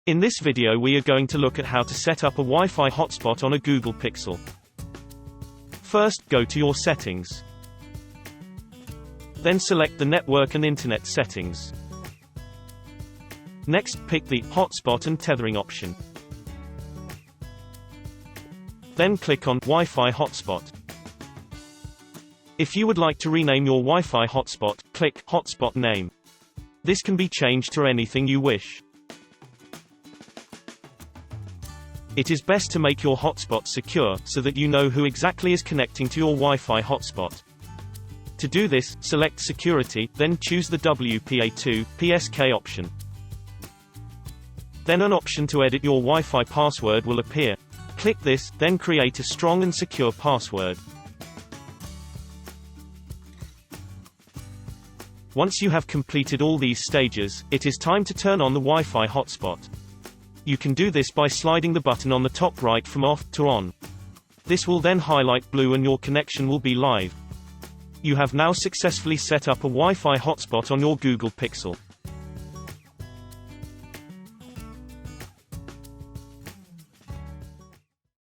In this video we are going to look at how to set up a Wi-Fi hotspot on a Google Pixel. First, go to your settings. Then select the network and internet settings. Next, pick the Hotspot and Tethering option. Then click on Wi-Fi Hotspot. If you would like to rename your Wi-Fi hotspot, click Hotspot Name. This can be changed to anything you wish. It is best to make your hotspot secure, so that you know who exactly is connecting to your Wi-Fi hotspot. To do this, select Security, then choose the WPA2 PSK option. Then an option to edit your Wi-Fi password will appear. Click this, then create a strong and secure password. Once you have completed all these stages, it is time to turn on the Wi-Fi hotspot. You can do this by sliding the button on the top right from off to on. This will then highlight blue and your connection will be live. You have now successfully set up a Wi-Fi hotspot on your Google Pixel.